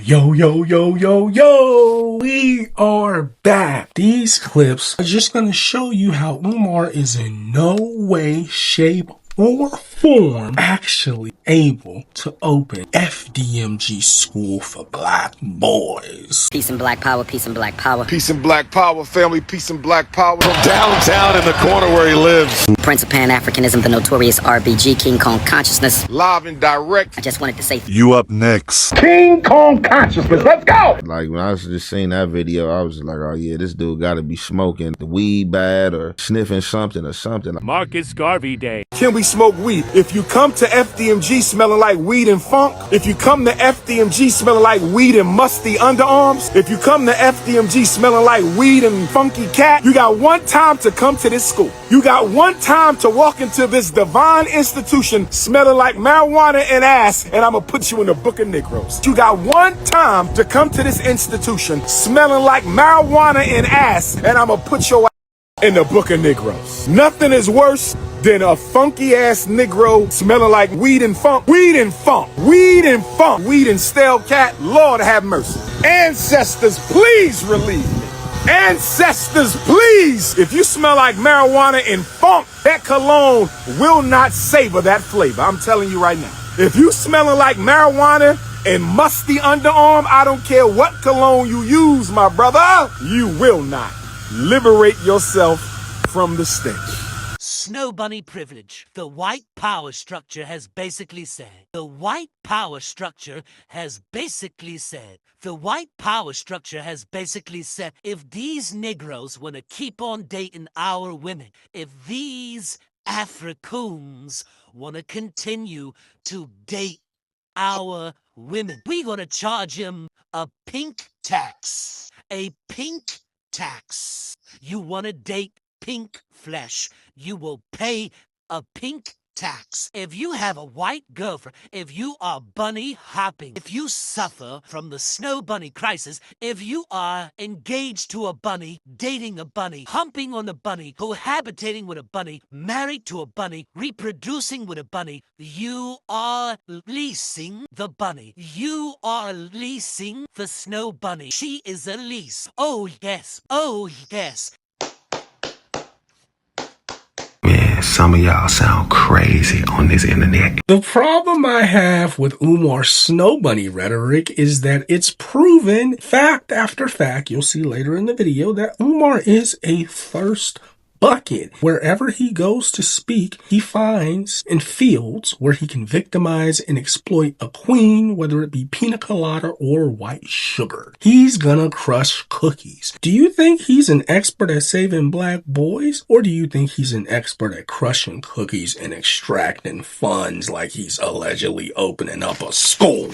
Yo, yo, yo, yo, yo, we are back. These clips are just going to show you how Umar is in no way, shape, or form actually able to open FDMG school for black boys. Peace and black power, peace and black power. Peace and black power, family, peace and black power. From downtown in the corner where he lives. Prince of Pan-Africanism, the notorious RBG, King Kong Consciousness. Live and direct. I just wanted to say, You up next. King Kong Consciousness, let's go! Like, when I was just seeing that video, I was like, oh yeah, this dude gotta be smoking the weed bad or sniffing something or something. Marcus Garvey Day. Can we smoke weed? If you come to FDMG smelling like weed and funk, if you come to FDMG smelling like weed and musty underarms, if you come to FDMG smelling like weed and funky cat, you got one time to come to this school. You got one time to walk into this divine institution smelling like marijuana and ass, and I'm gonna put you in the book of Negroes. You got one time to come to this institution smelling like marijuana and ass, and I'm gonna put your ass in the book of Negroes. Nothing is worse than a funky ass Negro smelling like weed and funk. Weed and funk. Weed and funk. Weed and stale cat. Lord have mercy. Ancestors, please relieve me. Ancestors, please. If you smell like marijuana and funk, that cologne will not savor that flavor. I'm telling you right now. If you smelling like marijuana and musty underarm, I don't care what cologne you use, my brother, you will not liberate yourself from the stench. Snow bunny privilege. The white power structure has basically said. The white power structure has basically said. The white power structure has basically said, if these Negroes want to keep on dating our women, if these Africans want to continue to date our women, we're going to charge them a pink tax. A pink tax. You want to date pink flesh, you will pay a pink tax. If you have a white girlfriend, if you are bunny hopping, if you suffer from the snow bunny crisis, if you are engaged to a bunny, dating a bunny, humping on a bunny, cohabitating with a bunny, married to a bunny, reproducing with a bunny, you are leasing the bunny. You are leasing the snow bunny. She is a lease. Oh yes. Oh yes. Man, some of y'all sound crazy on this internet. The problem I have with Umar's snow bunny rhetoric is that it's proven, fact after fact, you'll see later in the video, that Umar is a thirst bucket. Wherever he goes to speak, he finds in fields where he can victimize and exploit a queen, whether it be pina colada or white sugar. He's gonna crush cookies. Do you think he's an expert at saving black boys? Or do you think he's an expert at crushing cookies and extracting funds like he's allegedly opening up a school?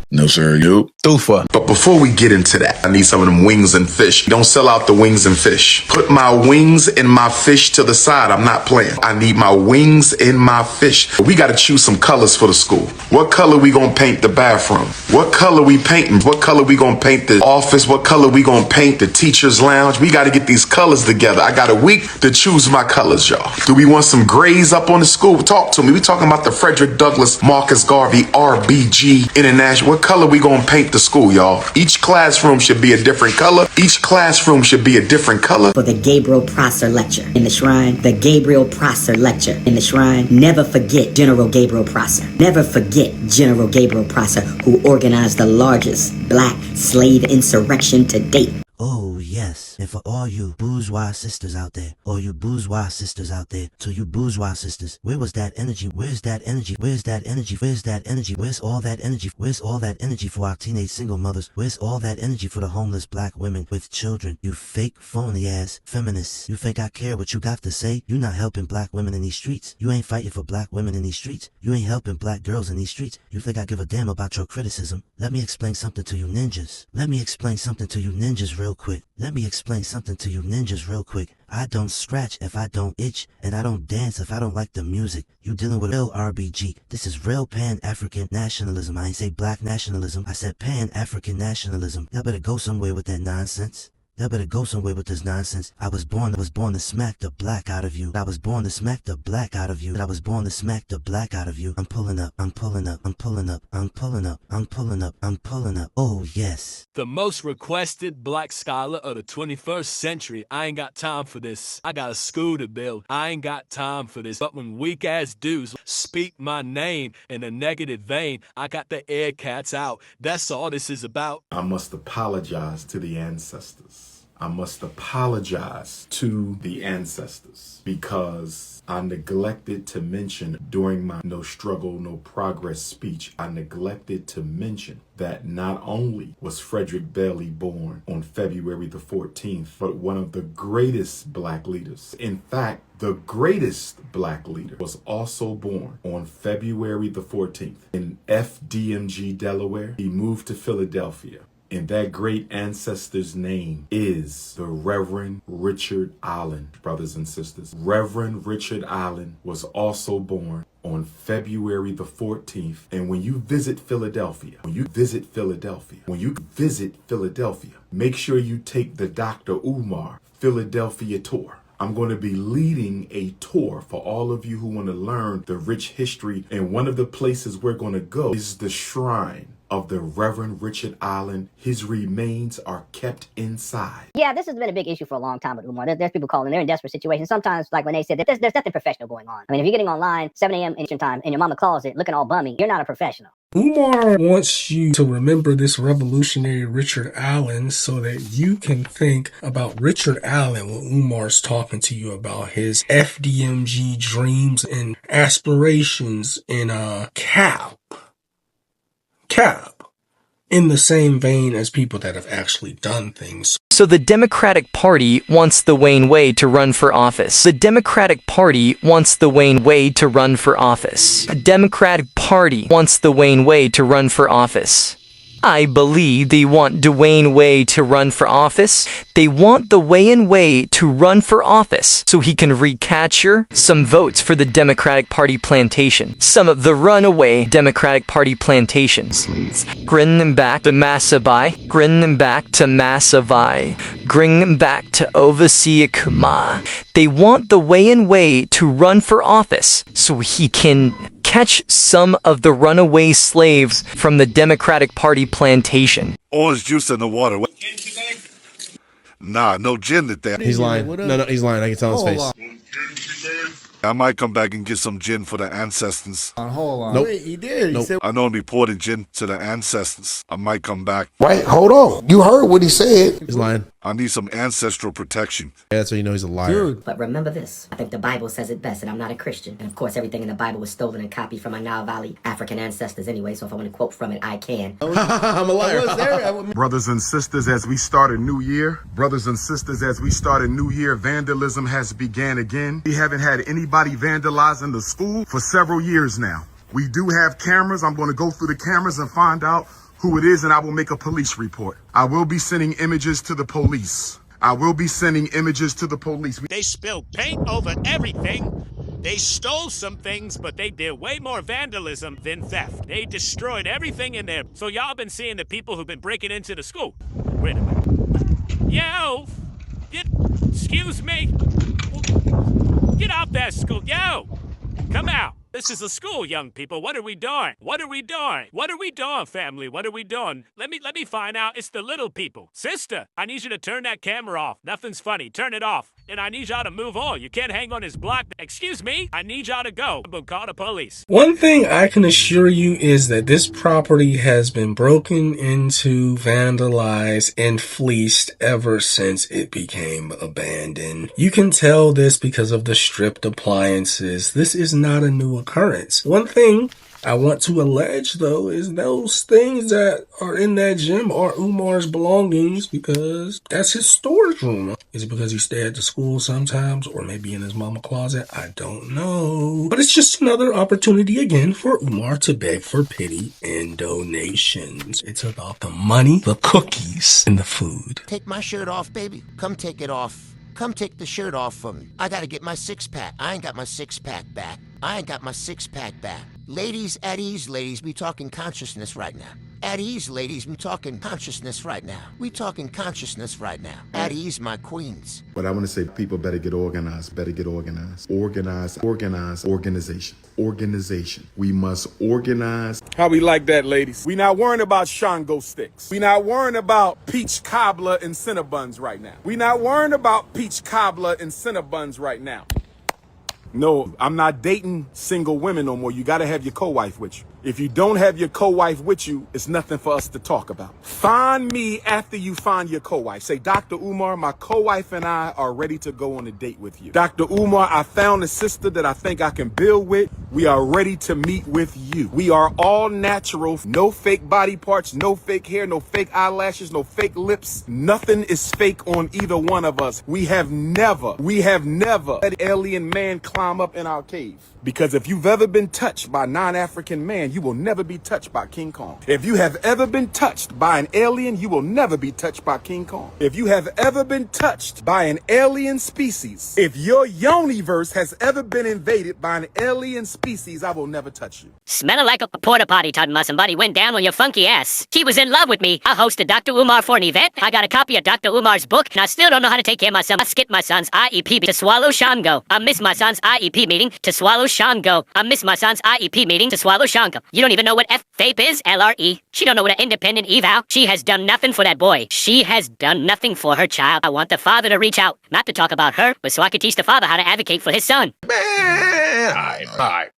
No, sir, you. Thufa. But before we get into that, I need some of them wings and fish. Don't sell out the wings and fish. Put my wings and my fish to the side. I'm not playing. I need my wings and my fish. We got to choose some colors for the school. What color we going to paint the bathroom? What color we painting? What color we going to paint the office? What color we going to paint the teacher's lounge? We got to get these colors together. I got a week to choose my colors, y'all. Do we want some grays up on the school? Talk to me. We talking about the Frederick Douglass, Marcus Garvey, RBG, International. What color we gonna paint the school, y'all? Each classroom should be a different color. Each classroom should be a different color. For the Gabriel Prosser Lecture in the Shrine, the Gabriel Prosser Lecture in the Shrine, never forget General Gabriel Prosser. Never forget General Gabriel Prosser, who organized the largest black slave insurrection to date. Oh, yes. And for all you bourgeois sisters out there, all you bourgeois sisters out there, to you bourgeois sisters, where was that energy? Where's that energy? Where's that energy? Where's that energy? Where's all that energy? Where's all that energy for our teenage single mothers? Where's all that energy for the homeless black women with children? You fake, phony ass feminists. You think I care what you got to say? You not helping black women in these streets. You ain't fighting for black women in these streets. You ain't helping black girls in these streets. You think I give a damn about your criticism? Let me explain something to you ninjas. Let me explain something to you ninjas real quick. Let me explain something to you ninjas real quick. I don't scratch if I don't itch, and I don't dance if I don't like the music. You dealing with real RBG. This is real Pan-African nationalism. I ain't say black nationalism. I said Pan-African nationalism. Y'all better go somewhere with that nonsense. Y'all better go somewhere with this nonsense. I was born to smack the black out of you. I was born to smack the black out of you. I was born to smack the black out of you. I'm pulling up, I'm pulling up, I'm pulling up, I'm pulling up, I'm pulling up, I'm pulling up. Oh yes. The most requested black scholar of the 21st century. I ain't got time for this. I got a school to build. I ain't got time for this. But when weak ass dudes speak my name in a negative vein, I got the air cats out. That's all this is about. I must apologize to the ancestors. I must apologize to the ancestors because I neglected to mention during my No Struggle, No Progress speech, I neglected to mention that not only was Frederick Bailey born on February the 14th, but one of the greatest black leaders. In fact, the greatest black leader was also born on February the 14th in FDMG, Delaware. He moved to Philadelphia. And that great ancestor's name is the Reverend Richard Allen, brothers and sisters. Reverend Richard Allen was also born on February the 14th. And when you visit Philadelphia, make sure you take the Dr. Umar Philadelphia tour. I'm going to be leading a tour for all of you who want to learn the rich history. And one of the places we're going to go is the shrine of the Reverend Richard Allen. His remains are kept inside. Yeah, this has been a big issue for a long time with Umar. There's people calling. They're in desperate situations. Sometimes, like when they said that there's nothing professional going on. I mean, if you're getting online 7 a.m. Eastern time and your mama calls it looking all bummy, you're not a professional. Umar wants you to remember this revolutionary Richard Allen so that you can think about Richard Allen when Umar's talking to you about his FDMG dreams and aspirations in cap in the same vein as people that have actually done things. So the Democratic Party wants the Wayne Wade to run for office. The Democratic Party wants the Wayne Wade to run for office. The Democratic Party wants the Wayne Wade to run for office. I believe they want Dwayne Wade to run for office. They want the Wayne Wade to run for office so he can recapture some votes for the Democratic Party plantation. Some of the runaway Democratic Party plantations. Bring them back to Massabai. Bring them back to Massabai. Bring them back to Overseer Kuma. They want the Wayne Wade to run for office so he can catch some of the runaway slaves from the Democratic Party plantation. Orange juice in the water. Nah, no gin today. He's lying. No, he's lying. I can tell his face. I might come back and get some gin for the ancestors. Hold on. Nope. Wait, he did. Nope. He said, I know I'm reporting gin to the ancestors. I might come back. wait, hold on. You heard what he said. He's lying. I need some ancestral protection. Yeah, that's how you know he's a liar. Dude. But remember this, I think the Bible says it best, and I'm not a Christian. And of course, everything in the Bible was stolen and copied from my Nile Valley African ancestors anyway, so if I want to quote from it, I can. I'm a liar. I was there. Brothers and sisters, as we start a new year, vandalism has began again. We haven't had anybody vandalizing the school for several years now. We do have cameras. I'm going to go through the cameras and find out who it is, and I will make a police report. I will be sending images to the police. They spilled paint over everything. They stole some things, but they did way more vandalism than theft. They destroyed everything in there. So y'all been seeing the people who've been breaking into the school. Wait a minute. Yo! Excuse me. Get out that school. Yo! Come out. This is a school, young people. What are we doing? What are we doing? What are we doing, family? What are we doing? Let me find out. It's the little people. Sister, I need you to turn that camera off. Nothing's funny. Turn it off. And I need y'all to move on. You can't hang on this block. Excuse me? I need y'all to go. I'm gonna call the police. One thing I can assure you is that this property has been broken into, vandalized, and fleeced ever since it became abandoned. You can tell this because of the stripped appliances. This is not a new occurrence. One thing I want to allege, though, is those things that are in that gym are Umar's belongings because that's his storage room. Is it because he stayed at the school sometimes or maybe in his mama closet? I don't know. But it's just another opportunity again for Umar to beg for pity and donations. It's about the money, the cookies, and the food. Take my shirt off, baby. Come take it off. Come take the shirt off from me. I gotta get my six-pack. I ain't got my six-pack back. I ain't got my six-pack back. Ladies, at ease, ladies, we talking consciousness right now. At ease, ladies, we talking consciousness right now. We talking consciousness right now. At ease, my queens. But I want to say people better get organized, better get organized. Organize, organization. Organization. We must organize. How we like that, ladies? We not worrying about Shango sticks. We not worrying about peach cobbler and Cinnabons right now. We not worrying about peach cobbler and Cinnabons right now. No, I'm not dating single women no more. You gotta have your co-wife with you. If you don't have your co-wife with you, it's nothing for us to talk about. Find me after you find your co-wife. Say, Dr. Umar, my co-wife and I are ready to go on a date with you. Dr. Umar, I found a sister that I think I can build with. We are ready to meet with you. We are all natural. No fake body parts, no fake hair, no fake eyelashes, no fake lips. Nothing is fake on either one of us. We have never let an alien man climb up in our cave. Because if you've ever been touched by a non-African man, you will never be touched by King Kong. If you have ever been touched by an alien, you will never be touched by King Kong. If you have ever been touched by an alien species, if your yoniverse has ever been invaded by an alien species, I will never touch you. Smelling like a porta potty, talking about somebody went down on your funky ass. He was in love with me. I hosted Dr. Umar for an event. I got a copy of Dr. Umar's book, and I still don't know how to take care of my son. I skipped my son's IEP to swallow Shango. I missed my son's IEP meeting to swallow Shango. I missed my son's IEP meeting to swallow Shango. You don't even know what FAPE is? LRE. She don't know what an independent eval. She has done nothing for that boy. She has done nothing for her child. I want the father to reach out, not to talk about her, but so I could teach the father how to advocate for his son. Alright.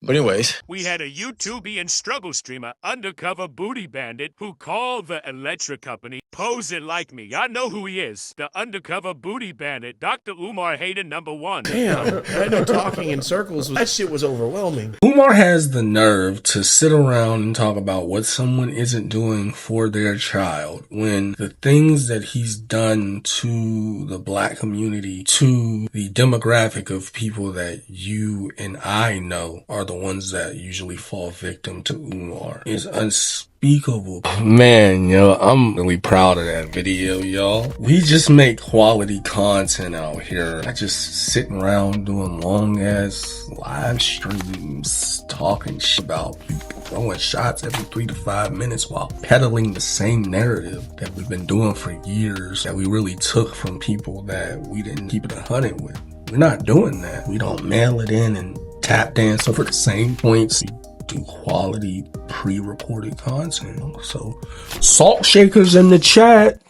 But anyways. We had a YouTubian struggle streamer, undercover booty bandit, who called the electric company, posing like me. I know who he is. The undercover booty bandit, Dr. Umar Hayden #1. Damn, I know talking in circles, that shit was overwhelming. Umar has the nerve to sit around and talk about what someone isn't doing for their child when the things that he's done to the black community, to the demographic of people that you and I know are the ones that usually fall victim to Umar, is unspeakable. Man, yo, I'm really proud of that video, y'all. We just make quality content out here. I just sitting around doing long ass live streams, talking shit about people, throwing shots every 3 to 5 minutes while peddling the same narrative that we've been doing for years, that we really took from people that we didn't keep it 100 with. We're not doing that. We don't mail it in and tap dance over the same points. We do quality pre-recorded content. So, salt shakers in the chat.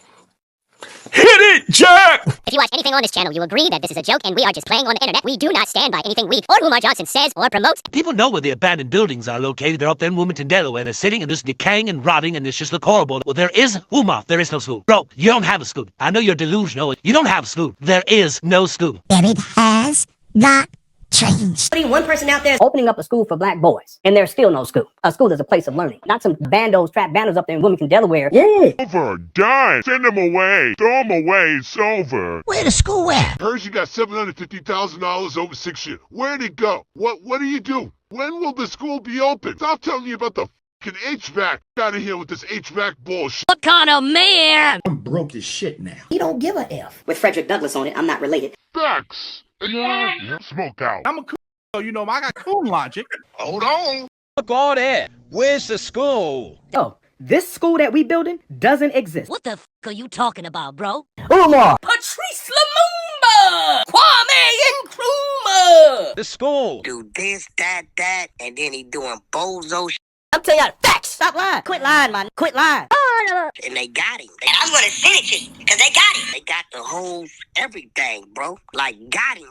Hit it, Jack! If you watch anything on this channel, you agree that this is a joke and we are just playing on the internet. We do not stand by anything we or Umar Johnson says or promotes. People know where the abandoned buildings are located. They're up there in Wilmington, Delaware. They're sitting and just decaying and rotting and it's just look horrible. Well, there is Umar. There is no school. Bro, you don't have a school. I know you're delusional. You don't have a school. There is no school. It has not changed. One person out there is opening up a school for black boys, and there's still no school. A school is a place of learning, not some bandos, trap bandos up there in Wilmington, Delaware. Yeah. Over, die, send them away, throw them away, it's over. Where the school at? Heard you got $750,000 over 6 years. Where'd it go? What do you do? When will the school be open? Stop telling me about the f***ing HVAC. Out of here with this HVAC bullshit. What kind of man? I'm broke as shit now. You don't give a F. With Frederick Douglass on it, I'm not related. Facts. Yeah. Smoke out. I'm a cool, so you know, I got cool logic. Hold on. Look all that. Where's the school? Yo, this school that we building doesn't exist. What the f are you talking about, bro? Umar! Patrice Lumumba! Kwame Nkrumah! The school. Do this, that, and then he doing bozo shit. I'm telling y'all facts. Stop lying. Quit lying, man. Quit lying. And they got him. And I'm gonna send it to you, because they got him. They got the whole everything, bro. Like, got him.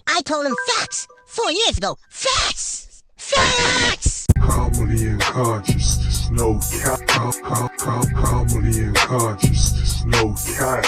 I told him facts 4 years ago. Facts! Facts! Comedy and consciousness, no cap. Comedy and consciousness, no cap.